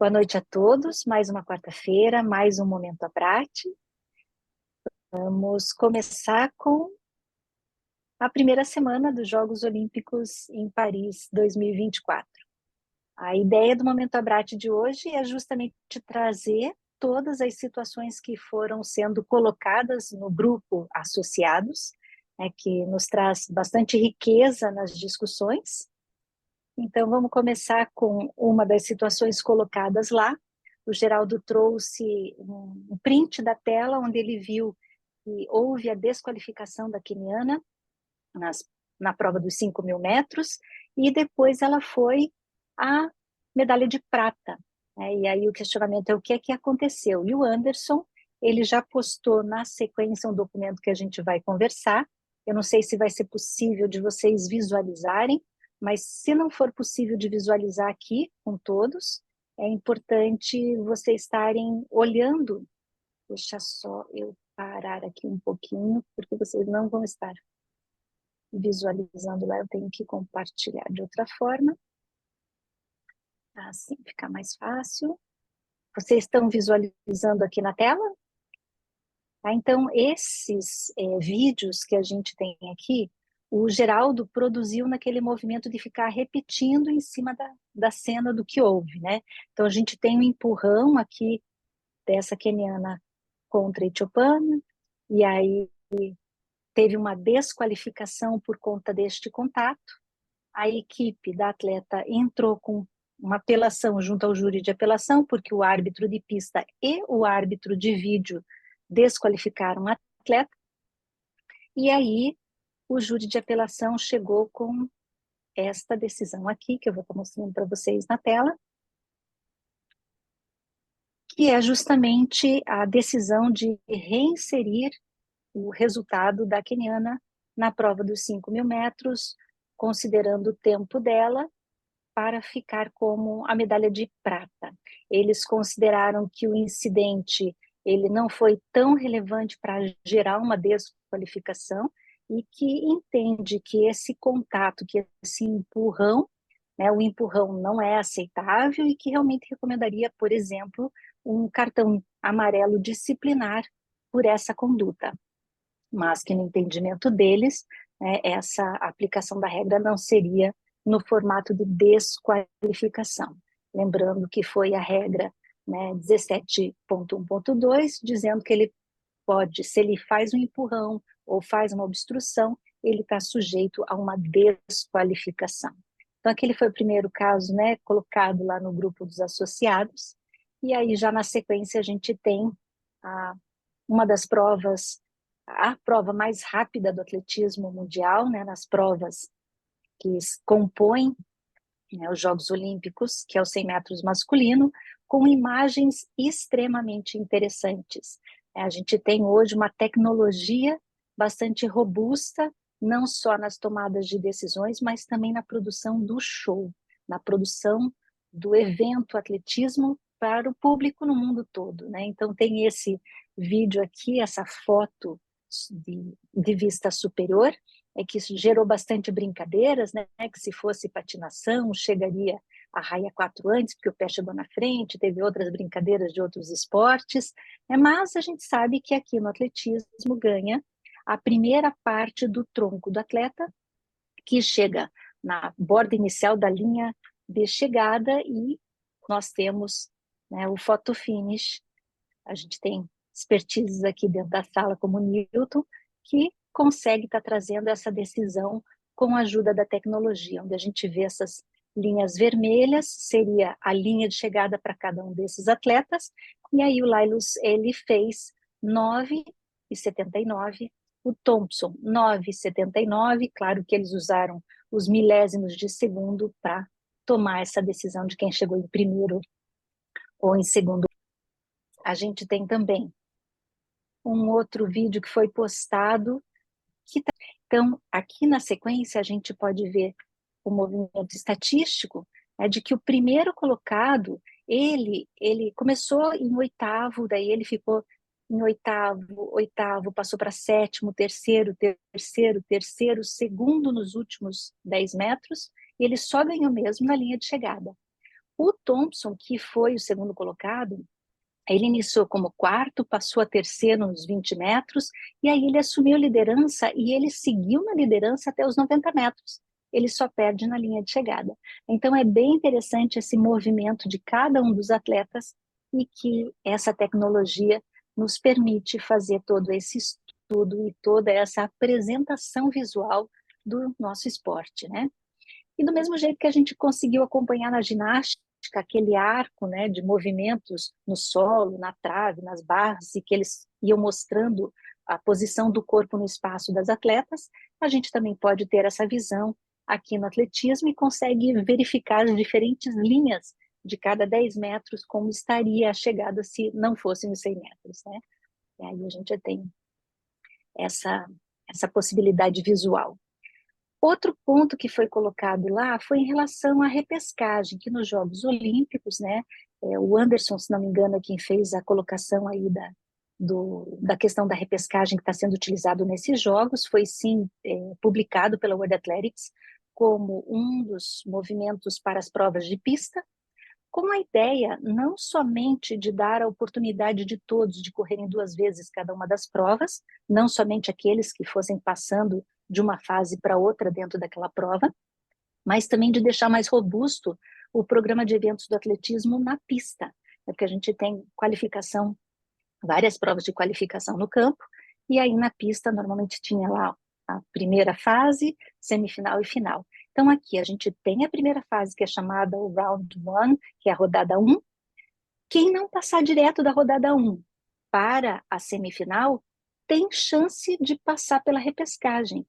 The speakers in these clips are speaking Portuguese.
Boa noite a todos, mais uma quarta-feira, mais um Momento Abrate. Vamos começar com a primeira semana dos Jogos Olímpicos em Paris 2024. A ideia do Momento Abrate de hoje é justamente trazer todas as situações que foram sendo colocadas no grupo Associados, que nos traz bastante riqueza nas discussões. Então, vamos começar com uma das situações colocadas lá. O Geraldo trouxe um print da tela onde ele viu que houve a desqualificação da queniana na prova dos 5.000 metros e depois ela foi a medalha de prata. E aí o questionamento é o que é que aconteceu. E o Anderson, ele já postou na sequência um documento que a gente vai conversar. Eu não sei se vai ser possível de vocês visualizarem, mas se não for possível de visualizar aqui com todos, é importante vocês estarem olhando. Deixa só eu parar aqui um pouquinho, porque vocês não vão estar visualizando lá, eu tenho que compartilhar de outra forma. Assim fica mais fácil. Vocês estão visualizando aqui na tela? Então, esses vídeos que a gente tem aqui, o Geraldo produziu naquele movimento de ficar repetindo em cima da cena do que houve, né? Então, a gente tem um empurrão aqui dessa queniana contra a etiopiana, e aí teve uma desqualificação por conta deste contato. A equipe da atleta entrou com uma apelação junto ao júri de apelação, porque o árbitro de pista e o árbitro de vídeo desqualificaram a atleta. E aí o júri de apelação chegou com esta decisão aqui, que eu vou estar mostrando para vocês na tela, que é justamente a decisão de reinserir o resultado da queniana na prova dos 5.000 metros, considerando o tempo dela, para ficar como a medalha de prata. Eles consideraram que o incidente ele não foi tão relevante para gerar uma desqualificação e que entende que esse contato, que esse empurrão, o empurrão não é aceitável e que realmente recomendaria, por exemplo, um cartão amarelo disciplinar por essa conduta. Mas que no entendimento deles, essa aplicação da regra não seria no formato de desqualificação. Lembrando que foi a regra 17.1.2, dizendo que ele pode, se ele faz um empurrão ou faz uma obstrução, ele está sujeito a uma desqualificação. Então, aquele foi o primeiro caso, colocado lá no grupo dos associados, e aí já na sequência a gente tem uma das provas, a prova mais rápida do atletismo mundial, nas provas que compõem os Jogos Olímpicos, que é o 100 metros masculino, com imagens extremamente interessantes. A gente tem hoje uma tecnologia bastante robusta, não só nas tomadas de decisões, mas também na produção do show, na produção do evento atletismo para o público no mundo todo. Então tem esse vídeo aqui, essa foto de vista superior, que isso gerou bastante brincadeiras, que se fosse patinação, chegaria a raia 4 antes, porque o pé chegou na frente, teve outras brincadeiras de outros esportes, mas a gente sabe que aqui no atletismo ganha a primeira parte do tronco do atleta, que chega na borda inicial da linha de chegada, e nós temos o photo finish. A gente tem expertises aqui dentro da sala, como o Newton, que consegue estar trazendo essa decisão com a ajuda da tecnologia, onde a gente vê essas linhas vermelhas, seria a linha de chegada para cada um desses atletas, e aí o Lailus, ele fez 9,79, o Thompson 9,79, claro que eles usaram os milésimos de segundo para tomar essa decisão de quem chegou em primeiro ou em segundo. A gente tem também um outro vídeo que foi postado. Então, aqui na sequência, a gente pode ver o movimento estatístico de que o primeiro colocado, ele começou em oitavo, daí ele ficou em oitavo, passou para sétimo, terceiro, segundo nos últimos 10 metros, e ele só ganhou mesmo na linha de chegada. O Thompson, que foi o segundo colocado, ele iniciou como quarto, passou a terceiro nos 20 metros, e aí ele assumiu a liderança e ele seguiu na liderança até os 90 metros. Ele só perde na linha de chegada. Então é bem interessante esse movimento de cada um dos atletas e que essa tecnologia nos permite fazer todo esse estudo e toda essa apresentação visual do nosso esporte, né? E do mesmo jeito que a gente conseguiu acompanhar na ginástica aquele arco, né, de movimentos no solo, na trave, nas barras, e que eles iam mostrando a posição do corpo no espaço das atletas, a gente também pode ter essa visão aqui no atletismo e consegue verificar as diferentes linhas de cada 10 metros, como estaria a chegada se não fossem os 100 metros, né? E aí a gente tem essa possibilidade visual. Outro ponto que foi colocado lá foi em relação à repescagem, que nos Jogos Olímpicos, né, o Anderson, se não me engano, é quem fez a colocação aí da questão da repescagem que está sendo utilizado nesses Jogos, foi sim publicado pela World Athletics como um dos movimentos para as provas de pista, com a ideia não somente de dar a oportunidade de todos de correrem 2 vezes cada uma das provas, não somente aqueles que fossem passando de uma fase para outra dentro daquela prova, mas também de deixar mais robusto o programa de eventos do atletismo na pista, porque a gente tem qualificação, várias provas de qualificação no campo, e aí na pista normalmente tinha lá a primeira fase, semifinal e final. Então aqui a gente tem a primeira fase que é chamada o Round 1, que é a rodada 1. Quem não passar direto da rodada 1 para a semifinal tem chance de passar pela repescagem.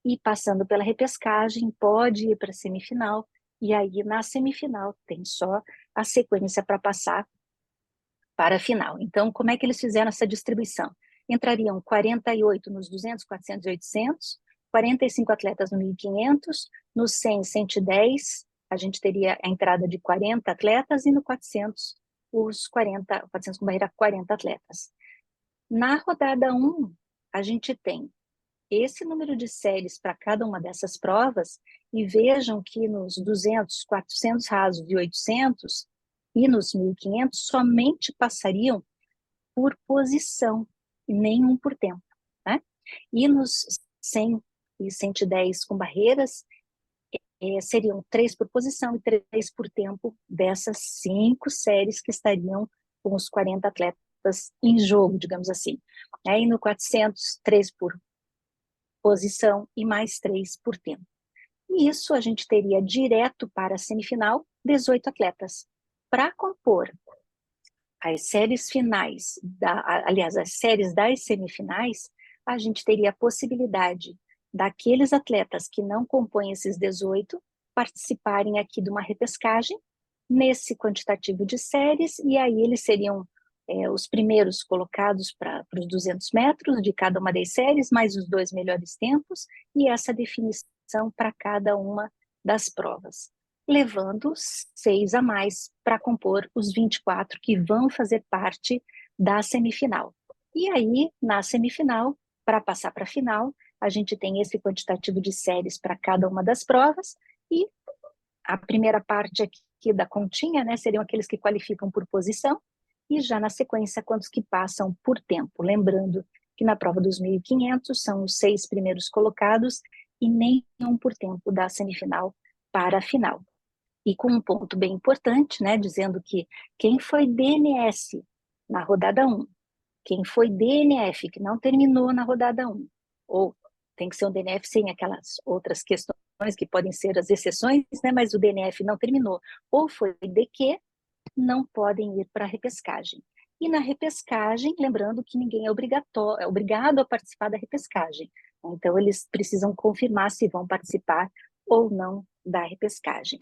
E passando pela repescagem pode ir para a semifinal, e aí na semifinal tem só a sequência para passar para a final. Então, como é que eles fizeram essa distribuição? Entrariam 48 nos 200, 400 e 800, 45 atletas no 1.500, no 100, 110, a gente teria a entrada de 40 atletas, e no 400, os 40, 400 com barreira, 40 atletas. Na rodada 1, a gente tem esse número de séries para cada uma dessas provas, e vejam que nos 200, 400 rasos e 800, e nos 1.500 somente passariam por posição, e nenhum por tempo, né? E nos 100 e 110 com barreiras, seriam 3 por posição e 3 por tempo dessas 5 séries que estariam com os 40 atletas em jogo, digamos assim. Aí no 400, 3 por posição e mais 3 por tempo. E isso a gente teria direto para a semifinal 18 atletas. Para compor as séries finais, aliás, as séries das semifinais, a gente teria a possibilidade daqueles atletas que não compõem esses 18 participarem aqui de uma repescagem nesse quantitativo de séries, e aí eles seriam os primeiros colocados para os 200 metros de cada uma das séries, mais os 2 melhores tempos, e essa definição para cada uma das provas, levando 6 a mais para compor os 24 que vão fazer parte da semifinal. E aí, na semifinal, para passar para a final, a gente tem esse quantitativo de séries para cada uma das provas, e a primeira parte aqui da continha, né, seriam aqueles que qualificam por posição, e já na sequência, quantos que passam por tempo. Lembrando que na prova dos 1.500 são os 6 primeiros colocados e nenhum por tempo da semifinal para a final. E com um ponto bem importante, né, dizendo que quem foi DNS na rodada 1, quem foi DNF, que não terminou na rodada 1, ou tem que ser um DNF sem aquelas outras questões que podem ser as exceções, né, mas o DNF não terminou, ou foi DQ, não podem ir para a repescagem. E na repescagem, lembrando que ninguém é obrigado a participar da repescagem. Então, eles precisam confirmar se vão participar ou não da repescagem.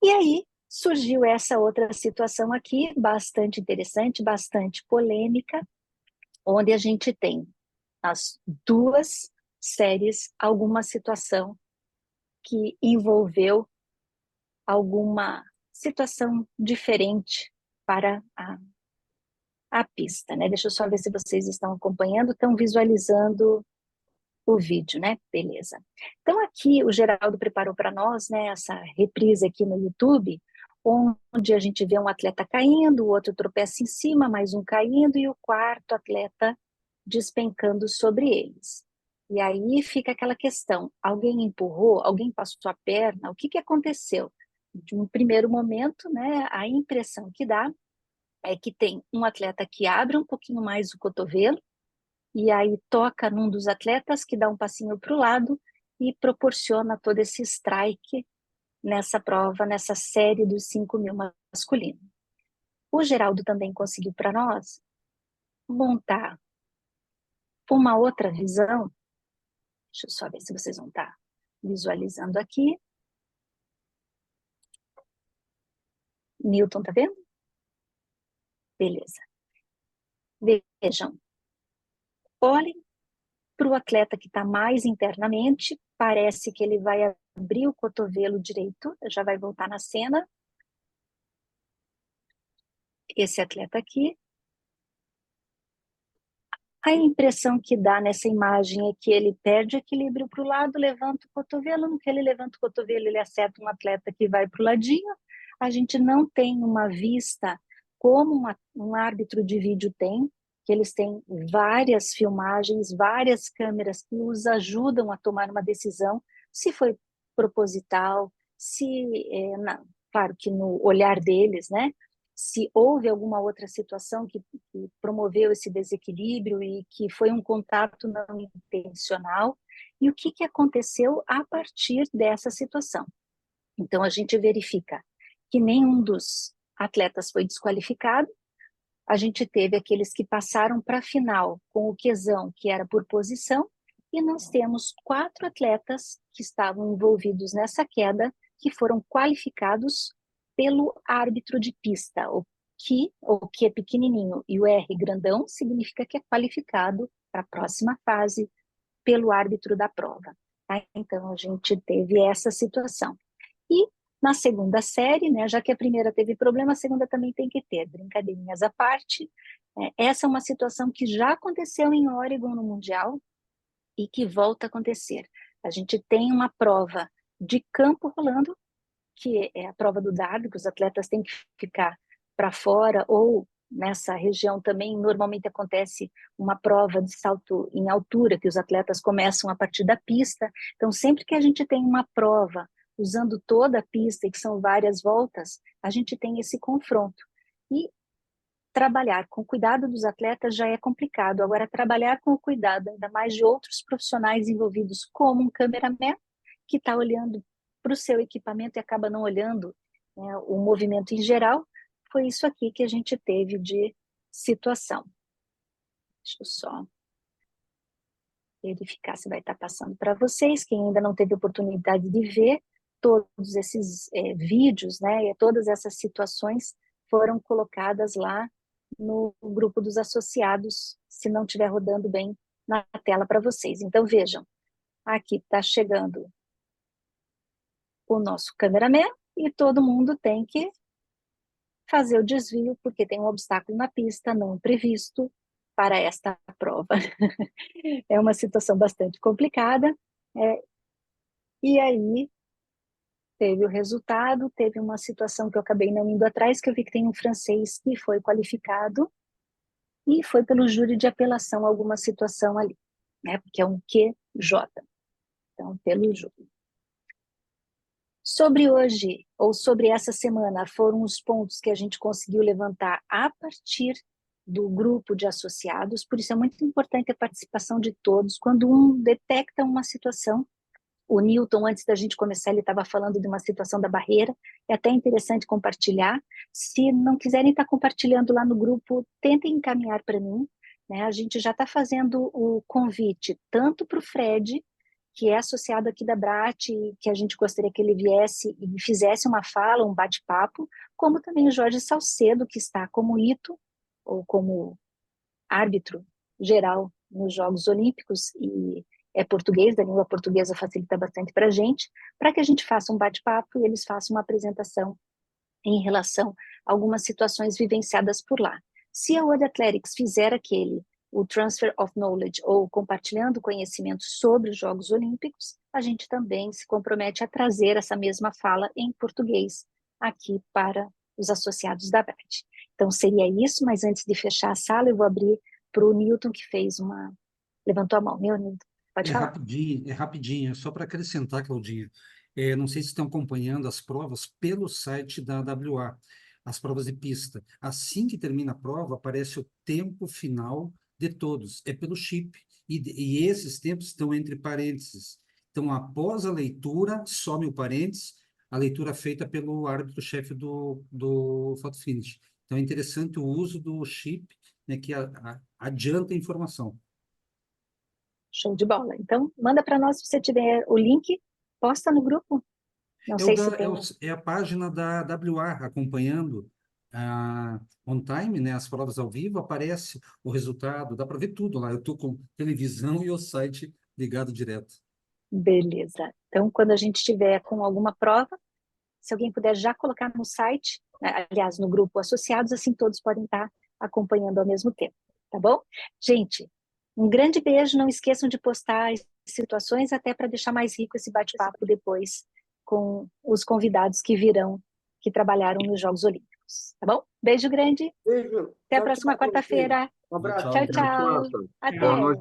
E aí surgiu essa outra situação aqui, bastante interessante, bastante polêmica, onde a gente tem as 2 séries, alguma situação que envolveu alguma situação diferente para a pista, né? Deixa eu só ver se vocês estão acompanhando, estão visualizando O vídeo, né? Beleza. Então aqui o Geraldo preparou para nós, né, essa reprise aqui no YouTube, onde a gente vê um atleta caindo, o outro tropeça em cima, mais um caindo e o quarto atleta despencando sobre eles. E aí fica aquela questão, alguém empurrou, alguém passou a perna, o que que aconteceu? De um primeiro momento, né, a impressão que dá é que tem um atleta que abre um pouquinho mais o cotovelo, e aí toca num dos atletas que dá um passinho para o lado e proporciona todo esse strike nessa prova, nessa série dos 5.000 masculino. O Geraldo também conseguiu para nós montar uma outra visão. Deixa eu só ver se vocês vão estar visualizando aqui. Newton, tá vendo? Beleza. Vejam. Olhem para o atleta que está mais internamente, parece que ele vai abrir o cotovelo direito, já vai voltar na cena. Esse atleta aqui. A impressão que dá nessa imagem é que ele perde equilíbrio para o lado, levanta o cotovelo, no que ele levanta o cotovelo, ele acerta um atleta que vai para o ladinho. A gente não tem uma vista como um árbitro de vídeo tem, que eles têm várias filmagens, várias câmeras que os ajudam a tomar uma decisão, se foi proposital, claro que no olhar deles, né? Se houve alguma outra situação que promoveu esse desequilíbrio e que foi um contato não intencional, e o que aconteceu a partir dessa situação. Então, a gente verifica que nenhum dos atletas foi desqualificado, a gente teve aqueles que passaram para a final com o quesão, que era por posição, e nós temos 4 atletas que estavam envolvidos nessa queda, que foram qualificados pelo árbitro de pista. O que é pequenininho e o R grandão significa que é qualificado para a próxima fase pelo árbitro da prova. Tá? Então, a gente teve essa situação. E na segunda série, né, já que a primeira teve problema, a segunda também tem que ter, brincadeirinhas à parte. Essa é uma situação que já aconteceu em Oregon no Mundial e que volta a acontecer. A gente tem uma prova de campo rolando, que é a prova do dardo, que os atletas têm que ficar para fora, ou nessa região também normalmente acontece uma prova de salto em altura, que os atletas começam a partir da pista. Então, sempre que a gente tem uma prova usando toda a pista, e que são várias voltas, a gente tem esse confronto. E trabalhar com o cuidado dos atletas já é complicado. Agora, trabalhar com o cuidado ainda mais de outros profissionais envolvidos, como um cameraman, que está olhando para o seu equipamento e acaba não olhando, né, o movimento em geral, foi isso aqui que a gente teve de situação. Deixa eu só verificar se vai estar passando para vocês. Quem ainda não teve oportunidade de ver, todos esses vídeos, né, e todas essas situações foram colocadas lá no grupo dos associados, se não estiver rodando bem na tela para vocês. Então, vejam, aqui está chegando o nosso cameraman e todo mundo tem que fazer o desvio, porque tem um obstáculo na pista não previsto para esta prova. É uma situação bastante complicada, e aí teve o resultado, teve uma situação que eu acabei não indo atrás, que eu vi que tem um francês que foi qualificado e foi pelo júri de apelação alguma situação ali, né? Porque é um QJ, então pelo júri. Sobre hoje, ou sobre essa semana, foram os pontos que a gente conseguiu levantar a partir do grupo de associados, por isso é muito importante a participação de todos. Quando um detecta uma situação, o Newton, antes da gente começar, ele estava falando de uma situação da barreira, é até interessante compartilhar. Se não quiserem estar compartilhando lá no grupo, tentem encaminhar para mim, né? A gente já está fazendo o convite tanto para o Fred, que é associado aqui da BRAT, que a gente gostaria que ele viesse e fizesse uma fala, um bate-papo, como também o Jorge Salcedo, que está como ITO, ou como árbitro geral nos Jogos Olímpicos, e é português, da língua portuguesa facilita bastante para que a gente faça um bate-papo e eles façam uma apresentação em relação a algumas situações vivenciadas por lá. Se a World Athletics fizer aquele o Transfer of Knowledge, ou compartilhando conhecimento sobre os Jogos Olímpicos, a gente também se compromete a trazer essa mesma fala em português aqui para os associados da BRAD. Então, seria isso, mas antes de fechar a sala, eu vou abrir para o Newton, que fez uma... levantou a mão. Meu, Newton, pode falar. É rapidinho, só para acrescentar, Claudinha. Não sei se estão acompanhando as provas pelo site da WA, as provas de pista. Assim que termina a prova, aparece o tempo final de todos. É pelo chip. E esses tempos estão entre parênteses. Então, após a leitura, some o parênteses, a leitura feita pelo árbitro-chefe do photo finish. Então, é interessante o uso do chip, né, que adianta a informação. Show de bola. Então, manda para nós se você tiver o link, posta no grupo. Não É, o sei da, se é, tem. o- é a página da WA acompanhando on time, né, as provas ao vivo, aparece o resultado, dá para ver tudo lá. Eu estou com televisão e o site ligado direto. Beleza. Então, quando a gente estiver com alguma prova, se alguém puder já colocar no site, né, aliás, no grupo associados, assim todos podem estar acompanhando ao mesmo tempo, tá bom? Gente, um grande beijo, não esqueçam de postar as situações até para deixar mais rico esse bate-papo depois com os convidados que virão, que trabalharam nos Jogos Olímpicos, tá bom? Beijo grande, Beijo. até a Tchau, próxima tchau para vocês. quarta-feira. Um abraço. Tchau, Tchau, Até a gente. tchau. próxima. Boa Até. noite.